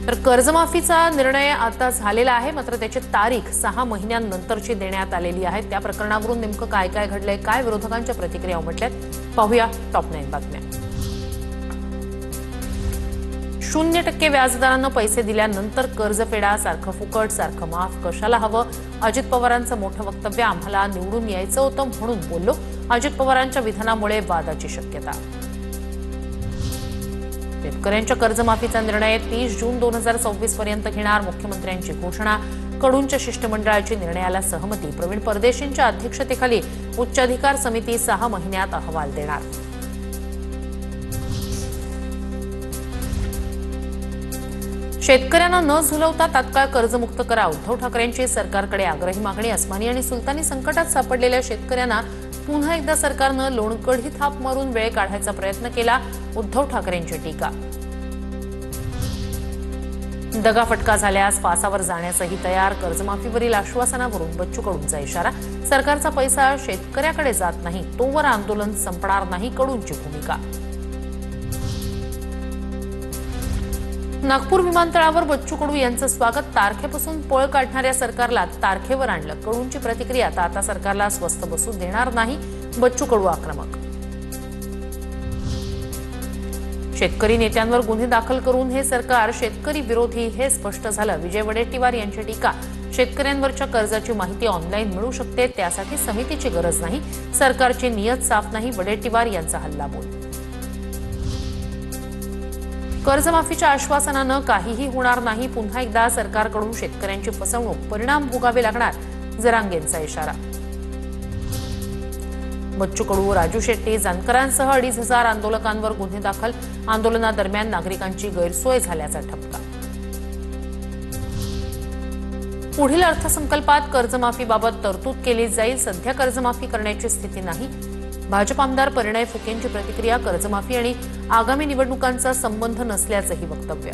तर कर्जमाफीचा निर्णय आता झालेला आहे, मात्र त्याची तारीख 6 महिन्यांनंतरची देण्यात आलेली आहे। त्या प्रकरणावरून नेमकं काय काय घडलंय, काय विरोधकांच्या प्रतिक्रिया उमटल्यात, पाहूया टॉप 9 बातम्या। 0% व्याजदरानं पैसे दिल्यानंतर कर्जफेडा सारखं फुकट, सारखं माफ कशाला हवं? अजित पवारांचं मोठं वक्तव्य, आम्हाला निवडून यायचं होतं म्हणून बोललो। अजित पवारांच्या विधानामुळे वादाची शक्यता। शेतकऱ्यांच्या कर्जमाफीचा निर्णय 30 जून 2024 पर्यंत घेणार, मुख्यमंत्र्यांची घोषणा। कडूंच्या शिष्टमंडळाची निर्णयाला सहमती, प्रवीण परदेशींच्या अध्यक्षतेखाली उच्चाधिकार समिती 6 महिन्यात अहवाल देणार। शेतकऱ्यांना न झुलवता तात्काळ कर्जमुक्त करा, उद्धव ठाकरेंची सरकारकडे आग्रही मागणी। अस्मानी आणि सुलतानी संकटात सापडलेल्या शेतकऱ्यांना पुन्हा एकदा सरकारनं लोणकढी थाप मारून वेळ काढायचा प्रयत्न केला, उद्धव ठाकरेंची टीका। दगाफटका झाल्यास फासावर जाण्यासही तयार, कर्जमाफीवरील आश्वासनावरून बच्चू कडूंचा इशारा। सरकारचा पैसा शेतकऱ्याकडे जात नाही तोवर आंदोलन संपणार नाही, कडूंची भूमिका। नागपूर विमानतळावर बच्चू कडू यांचं स्वागत, तारखेपासून पळ काढणाऱ्या सरकारला तारखेवर आणलं, कडूंची प्रतिक्रिया। आता सरकारला स्वस्थ बसू देणार नाही, बच्चू कडू आक्रमक। शेतकरी नेत्यांवर गुन्हे दाखल करून हे सरकार शेतकरी विरोधी हे स्पष्ट झालं, विजय वडेट्टीवार यांची टीका। शेतकऱ्यांवरच्या कर्जाची माहिती ऑनलाईन मिळू शकते, त्यासाठी समितीची गरज नाही, सरकारची नियत साफ नाही, वडेट्टीवार यांचा हल्लाबोल। कर्जमाफीच्या आश्वासनानं काहीही होणार नाही, पुन्हा एकदा सरकारकडून शेतकऱ्यांची फसवणूक, परिणाम भोगावे लागणार, जरांगेंचा इशारा। बच्चू कडू, राजू शेट्टी, जानकरांसह 2,500 आंदोलकांवर गुन्हे दाखल, आंदोलनादरम्यान नागरिकांची गैरसोय झाल्याचा ठपका। पुढील अर्थसंकल्पात कर्जमाफीबाबत तरतूद केली जाईल, सध्या कर्जमाफी करण्याची स्थिती नाही, भाजप आमदार परिणय फुकेंची प्रतिक्रिया। कर्जमाफी आणि आगामी निवडणुकांचा संबंध नसल्याचंही वक्तव्य।